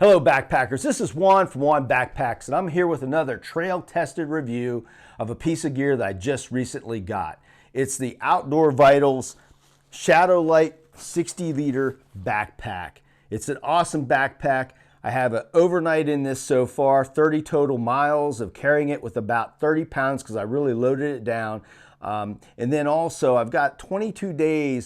Hello backpackers, this is Juan from Juan Backpacks, and I'm here with another trail tested review of a piece of gear that I just recently got. It's the Outdoor Vitals Shadowlight 60-liter backpack. It's an awesome backpack. I have an overnight in this so far, 30 total miles of carrying it with about 30 pounds because I really loaded it down. And then also I've got 22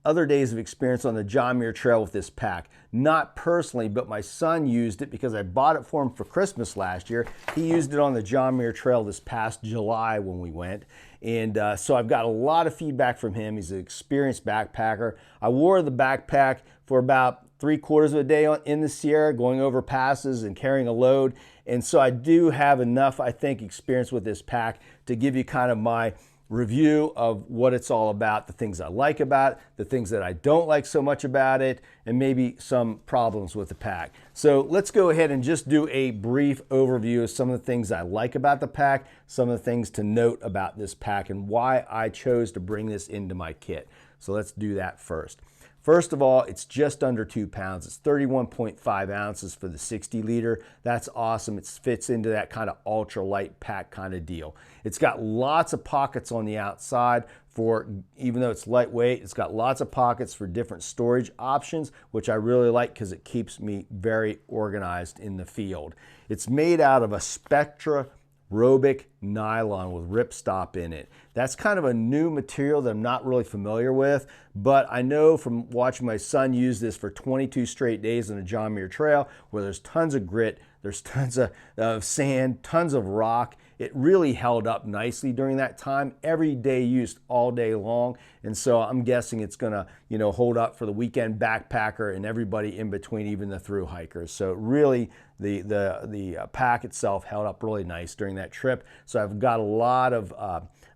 other days of experience on the John Muir Trail with this pack. Not personally, but my son used it because I bought it for him for Christmas last year. He used it on the John Muir Trail this past July when we went. And so I've got a lot of feedback from him. He's an experienced backpacker. I wore the backpack for about 3/4 of a day in the Sierra, going over passes and carrying a load. And so I do have enough, I think, experience with this pack to give you kind of my review of what it's all about, the things I like about it, the things that I don't like so much about it, and maybe some problems with the pack. So let's go ahead and just do a brief overview of some of the things I like about the pack, some of the things to note about this pack, and why I chose to bring this into my kit. So let's do that first. First of all, it's just under 2 pounds. It's 31.5 ounces for the 60 liter. That's awesome. It fits into that kind of ultra light pack kind of deal. It's got lots of pockets on the outside for, even though it's lightweight, it's got lots of pockets for different storage options, which I really like because it keeps me very organized in the field. It's made out of a Spectra Robic nylon with ripstop in it. That's kind of a new material that I'm not really familiar with, but I know from watching my son use this for 22 straight days on the John Muir Trail, where there's tons of grit, there's tons of sand, tons of rock. It really held up nicely during that time. Everyday use all day long, and so I'm guessing it's gonna, hold up for the weekend backpacker and everybody in between, even the thru hikers. So really, the pack itself held up really nice during that trip. So I've got a lot of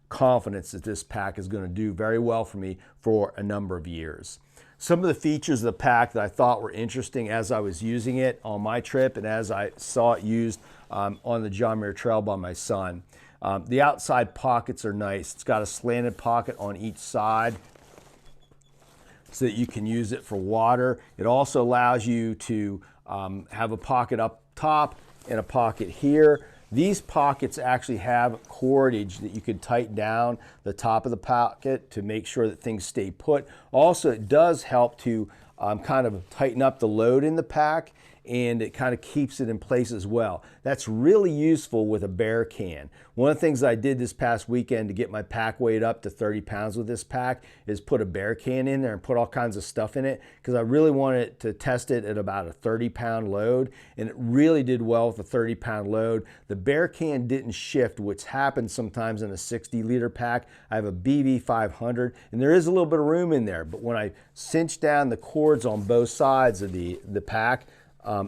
confidence that this pack is going to do very well for me for a number of years. Some of the features of the pack that I thought were interesting as I was using it on my trip and as I saw it used on the John Muir Trail by my son. The outside pockets are nice. It's got a slanted pocket on each side so that you can use it for water. It also allows you to have a pocket up top and a pocket here. These pockets actually have cordage that you can tighten down the top of the pocket to make sure that things stay put. Also, it does help to kind of tighten up the load in the pack, and it kind of keeps it in place as well. That's really useful with a bear can. One of the things I did this past weekend to get my pack weight up to 30 pounds with this pack is put a bear can in there and put all kinds of stuff in it because I really wanted to test it at about a 30-pound load, and it really did well with a 30-pound load. The bear can didn't shift, which happens sometimes in a 60-liter pack. I have a BB 500, and there is a little bit of room in there, but when I cinch down the cords on both sides of the pack,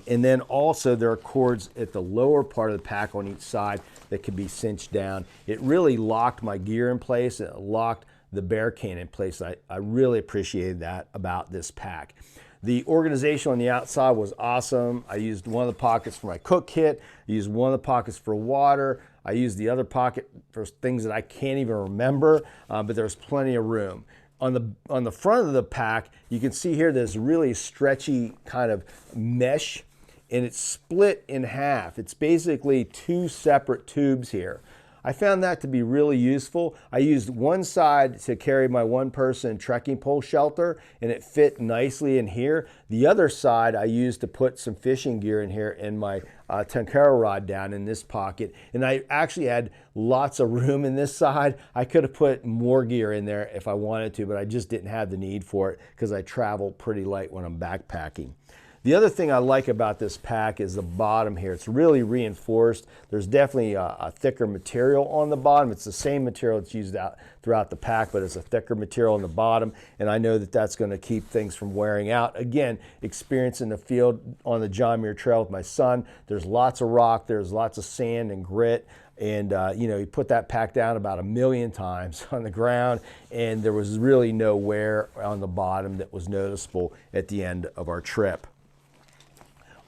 and then also there are cords at the lower part of the pack on each side that can be cinched down. It really locked my gear in place. It locked the bear can in place. I really appreciated that about this pack. The organization on the outside was awesome. I used one of the pockets for my cook kit. I used one of the pockets for water. I used the other pocket for things that I can't even remember, but there's plenty of room. On the front of the pack, you can see here there's really stretchy kind of mesh, and it's split in half. It's basically two separate tubes here. I found that to be really useful. I used one side to carry my one-person trekking pole shelter, and it fit nicely in here. The other side I used to put some fishing gear in here and my Tenkara rod down in this pocket. And I actually had lots of room in this side. I could have put more gear in there if I wanted to, but I just didn't have the need for it because I travel pretty light when I'm backpacking. The other thing I like about this pack is the bottom here. It's really reinforced. There's definitely a thicker material on the bottom. It's the same material that's used out throughout the pack, but it's a thicker material on the bottom, and I know that that's going to keep things from wearing out. Again, experience in the field on the John Muir Trail with my son, there's lots of rock, there's lots of sand and grit, and you put that pack down about 1,000,000 times on the ground, and there was really no wear on the bottom that was noticeable at the end of our trip.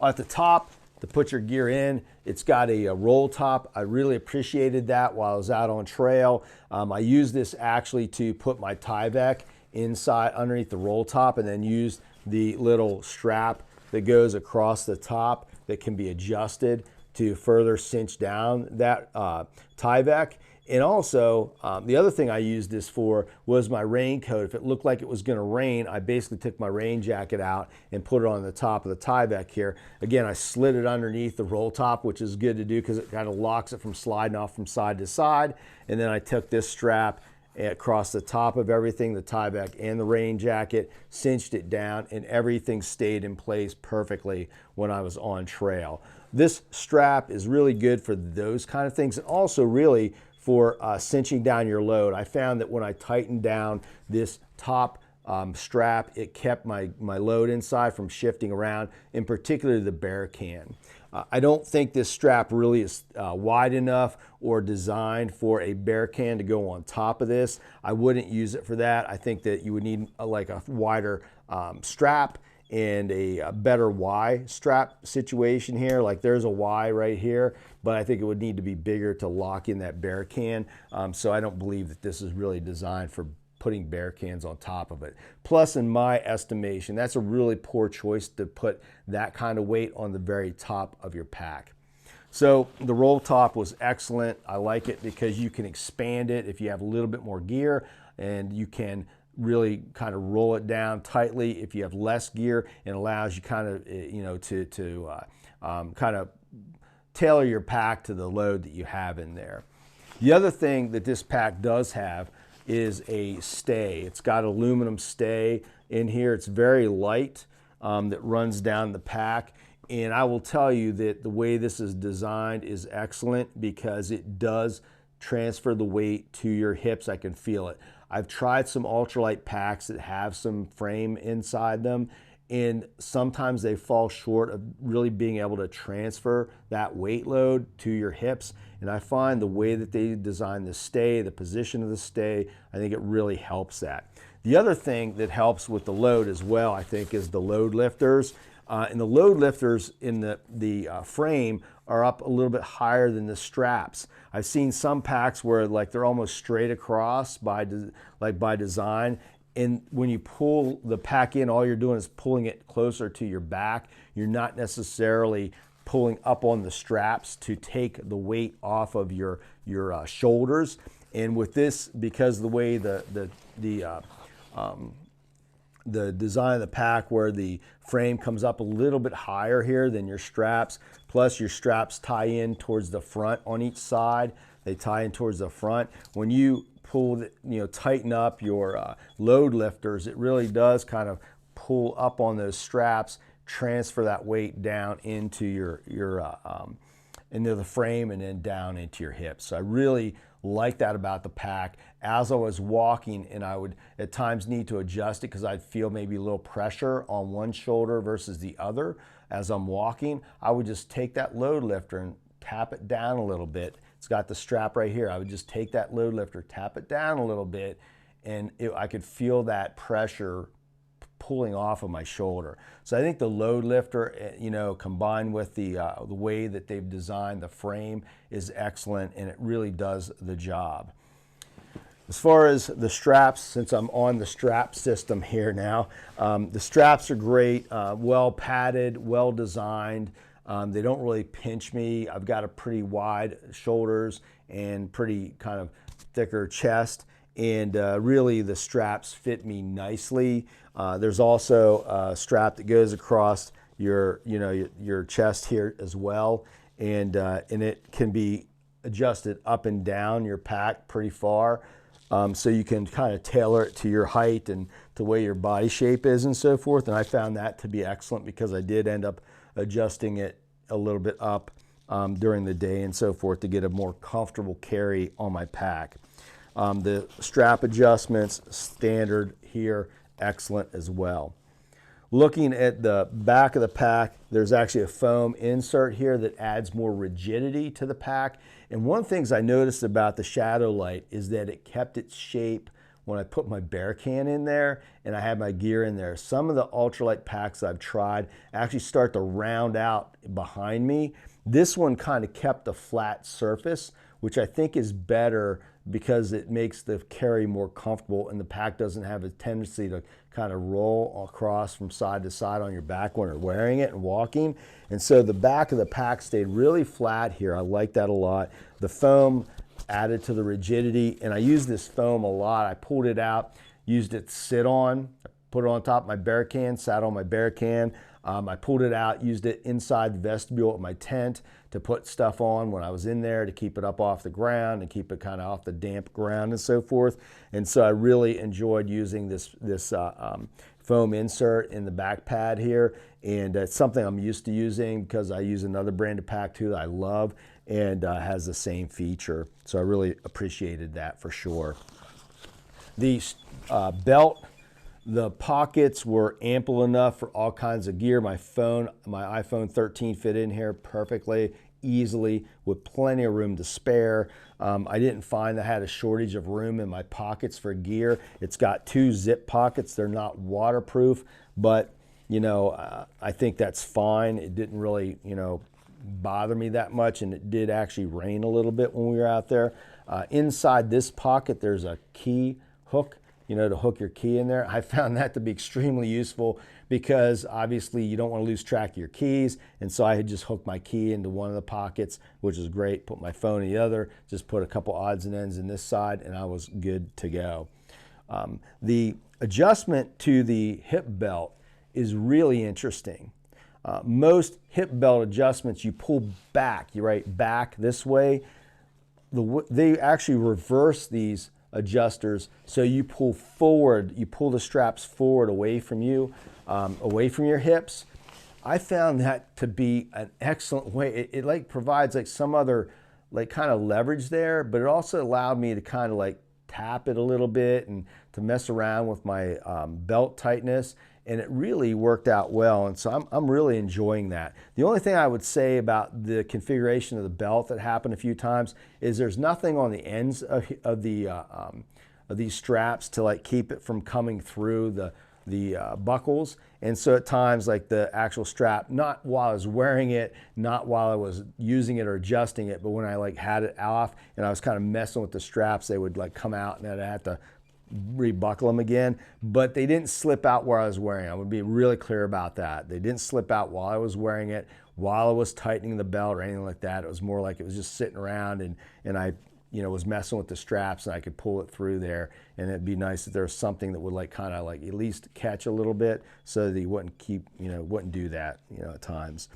At the top, to put your gear in, it's got a roll top. I really appreciated that while I was out on trail. I used this actually to put my Tyvek inside underneath the roll top, and then used the little strap that goes across the top that can be adjusted to further cinch down that Tyvek. And also, the other thing I used this for was my raincoat. If it looked like it was going to rain, I basically took my rain jacket out and put it on the top of the Tyvek here. Again, I slid it underneath the roll top, which is good to do because it kind of locks it from sliding off from side to side. And then I took this strap across the top of everything, the Tyvek and the rain jacket, cinched it down, and everything stayed in place perfectly when I was on trail. This strap is really good for those kind of things, and also really for cinching down your load. I found that when I tightened down this top strap, it kept my load inside from shifting around, in particular the bear can. I don't think this strap really is wide enough or designed for a bear can to go on top of this. I wouldn't use it for that. I think that you would need like a wider strap and a better Y strap situation here. Like there's a Y right here, but I think it would need to be bigger to lock in that bear can. So I don't believe that this is really designed for putting bear cans on top of it. Plus, in my estimation, that's a really poor choice to put that kind of weight on the very top of your pack. So the roll top was excellent. I like it because you can expand it if you have a little bit more gear, and you can really kind of roll it down tightly if you have less gear, and allows you kind of, kind of tailor your pack to the load that you have in there. The other thing that this pack does have is a stay. It's got aluminum stay in here. It's very light, that runs down the pack. And I will tell you that the way this is designed is excellent because it does transfer the weight to your hips. I can feel it. I've tried some ultralight packs that have some frame inside them, and sometimes they fall short of really being able to transfer that weight load to your hips. And I find the way that they design the stay, the position of the stay, I think it really helps that. The other thing that helps with the load as well, I think, is the load lifters. And the load lifters in the frame are up a little bit higher than the straps. I've seen some packs where like they're almost straight across by design. And when you pull the pack in, all you're doing is pulling it closer to your back. You're not necessarily pulling up on the straps to take the weight off of your shoulders. And with this, because the way the design of the pack, where the frame comes up a little bit higher here than your straps, plus your straps tie in towards the front on each side. They tie in towards the front. When you pull, tighten up your load lifters, it really does kind of pull up on those straps, transfer that weight down into into the frame and then down into your hips. So I really like that about the pack. As I was walking, and I would at times need to adjust it because I'd feel maybe a little pressure on one shoulder versus the other as I'm walking, I would just take that load lifter and tap it down a little bit. It's got the strap right here. I would just take that load lifter, tap it down a little bit, and I could feel that pressure pulling off of my shoulder. So I think the load lifter, combined with the way that they've designed the frame, is excellent, and it really does the job. As far as the straps, since I'm on the strap system here now, the straps are great, well padded, well designed. They don't really pinch me. I've got a pretty wide shoulders and pretty kind of thicker chest, and really the straps fit me nicely. There's also a strap that goes across your chest here as well, and it can be adjusted up and down your pack pretty far, so you can kind of tailor it to your height and to the way your body shape is and so forth. And I found that to be excellent because I did end up adjusting it a little bit up during the day and so forth to get a more comfortable carry on my pack. The strap adjustments, standard here, excellent as well. Looking at the back of the pack, there's actually a foam insert here that adds more rigidity to the pack. And one of the things I noticed about the Shadowlight is that it kept its shape when I put my bear can in there and I had my gear in there. Some of the ultralight packs I've tried actually start to round out behind me. This one kind of kept a flat surface which I think is better because it makes the carry more comfortable and the pack doesn't have a tendency to kind of roll across from side to side on your back when you're wearing it and walking. And so the back of the pack stayed really flat here. I like that a lot. The foam added to the rigidity, and I use this foam a lot. I pulled it out, used it to sit on, put it on top of my bear can, sat on my bear can. I pulled it out, used it inside the vestibule of my tent to put stuff on when I was in there to keep it up off the ground and keep it kind of off the damp ground and so forth. And so I really enjoyed using this foam insert in the back pad here. And it's something I'm used to using because I use another brand of pack too that I love and has the same feature. So I really appreciated that for sure. The belt, the pockets were ample enough for all kinds of gear. My iPhone 13 fit in here perfectly, easily, with plenty of room to spare. I didn't find I had a shortage of room in my pockets for gear. It's got 2 zip pockets. They're not waterproof, but you know, I think that's fine. It didn't really, you know, bother me that much, and it did actually rain a little bit when we were out there. Inside this pocket, there's a key hook, you know, to hook your key in there. I found that to be extremely useful because obviously you don't want to lose track of your keys. And so I had just hooked my key into one of the pockets, which is great. Put my phone in the other, just put a couple odds and ends in this side, and I was good to go. The adjustment to the hip belt is really interesting. Most hip belt adjustments, you pull back, you right back this way. They actually reverse these adjusters, so you pull forward, you pull the straps forward away from you, away from your hips. I found that to be an excellent way. It like provides like some other like kind of leverage there, but it also allowed me to kind of like tap it a little bit and to mess around with my belt tightness, and it really worked out well. And so I'm really enjoying that. The only thing I would say about the configuration of the belt that happened a few times is there's nothing on the ends of these straps to like keep it from coming through the buckles. And so at times, like the actual strap, not while I was wearing it, not while I was using it or adjusting it, but when I like had it off and I was kind of messing with the straps, they would like come out and I'd have to rebuckle them again. But they didn't slip out where I was wearing it. I would be really clear about that. They didn't slip out while I was wearing it, while I was tightening the belt or anything like that. It was more like it was just sitting around and I, you know, was messing with the straps and I could pull it through there. And it'd be nice if there was something that would like kind of like at least catch a little bit so that you wouldn't keep, you know, wouldn't do that, you know, at times.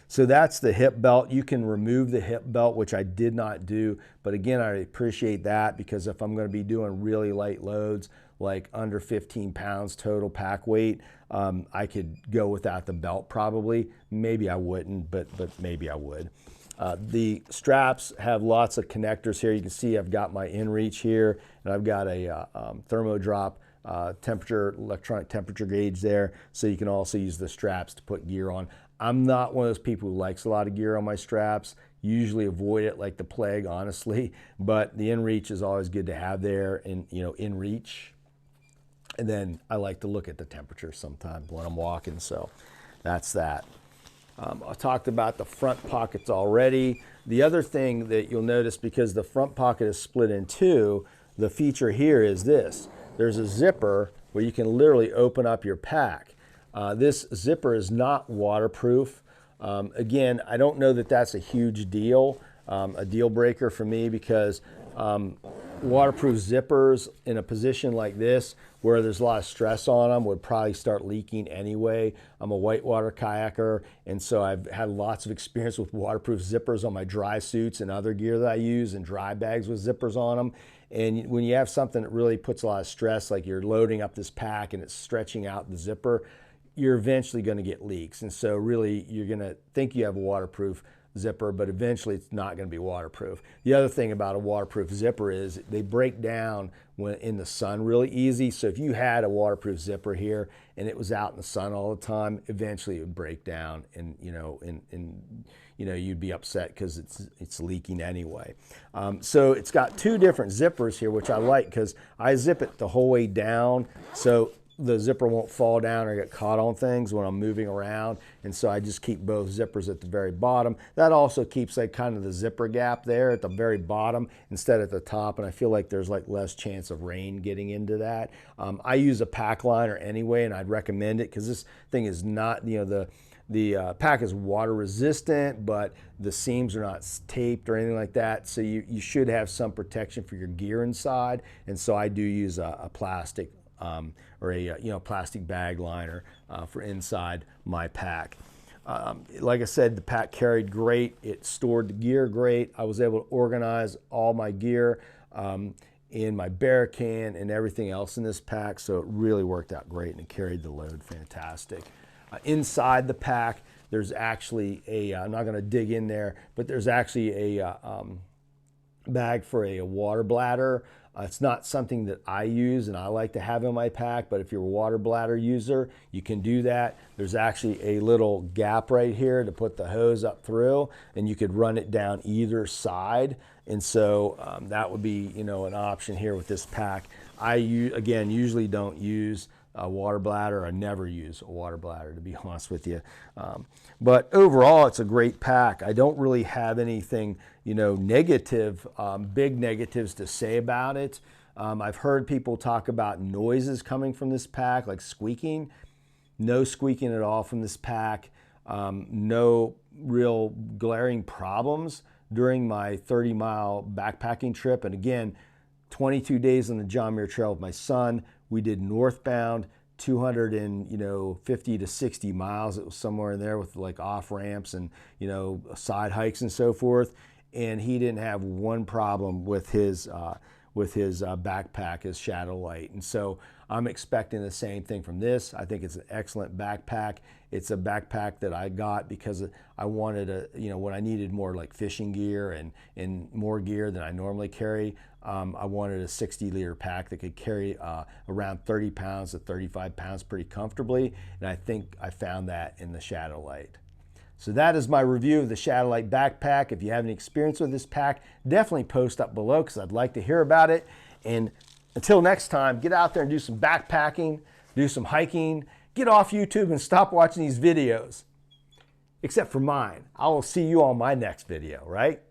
So that's the hip belt. You can remove the hip belt, which I did not do. But again, I appreciate that because if I'm going to be doing really light loads, like under 15 pounds total pack weight, I could go without the belt probably. Maybe I wouldn't, but maybe I would. The straps have lots of connectors here. You can see I've got my inReach here, and I've got a thermodrop electronic temperature gauge there, so you can also use the straps to put gear on. I'm not one of those people who likes a lot of gear on my straps. Usually avoid it like the plague, honestly, but the inReach is always good to have there, and you know, in reach. And then I like to look at the temperature sometimes when I'm walking, so that's that. I talked about the front pockets already. The other thing that you'll notice, because the front pocket is split in two, the feature here is this. There's a zipper where you can literally open up your pack. This zipper is not waterproof. Again, I don't know that that's a huge deal, a deal breaker for me, because waterproof zippers in a position like this where there's a lot of stress on them would probably start leaking anyway. I'm a whitewater kayaker, and so I've had lots of experience with waterproof zippers on my dry suits and other gear that I use, and dry bags with zippers on them. And when you have something that really puts a lot of stress, like you're loading up this pack and it's stretching out the zipper, you're eventually going to get leaks. And so really you're going to think you have a waterproof zipper, but eventually it's not going to be waterproof. The other thing about a waterproof zipper is they break down when in the sun really easy. So if you had a waterproof zipper here and it was out in the sun all the time, eventually it would break down, and you know, you'd be upset because it's leaking anyway. So it's got two different zippers here, which I like because I zip it the whole way down. So the zipper won't fall down or get caught on things when I'm moving around. And so I just keep both zippers at the very bottom. That also keeps like kind of the zipper gap there at the very bottom instead at the top. And I feel like there's like less chance of rain getting into that. I use a pack liner anyway, and I'd recommend it because this thing is not, you know, the pack is water resistant, but the seams are not taped or anything like that. So you should have some protection for your gear inside. And so I do use a plastic or a plastic bag liner for inside my pack. Like I said, the pack carried great. It stored the gear great. I was able to organize all my gear in my bear can and everything else in this pack. So it really worked out great, and it carried the load fantastic. Inside the pack, there's actually I'm not going to dig in there, but there's actually a bag for a water bladder. It's not something that I use and I like to have in my pack, but if you're a water bladder user, you can do that. There's actually a little gap right here to put the hose up through, and you could run it down either side. And so that would be, you know, an option here with this pack. I, again, usually don't use a water bladder. I never use a water bladder, to be honest with you. But overall, it's a great pack. I don't really have anything, you know, negative, big negatives to say about it. I've heard people talk about noises coming from this pack, like squeaking. No squeaking at all from this pack. No real glaring problems during my 30-mile backpacking trip. And again, 22 days on the John Muir Trail with my son. We did northbound 250 to 60 miles. It was somewhere in there with like off ramps and, you know, side hikes and so forth. And he didn't have one problem with his backpack, his Shadowlight. And so I'm expecting the same thing from this. I think it's an excellent backpack. It's a backpack that I got because I wanted when I needed more like fishing gear and more gear than I normally carry. I wanted a 60-liter pack that could carry around 30 pounds to 35 pounds pretty comfortably. And I think I found that in the Shadowlight. So that is my review of the Shadowlight backpack. If you have any experience with this pack, definitely post up below because I'd like to hear about it. And until next time, get out there and do some backpacking, do some hiking, get off YouTube and stop watching these videos. Except for mine. I will see you on my next video, right?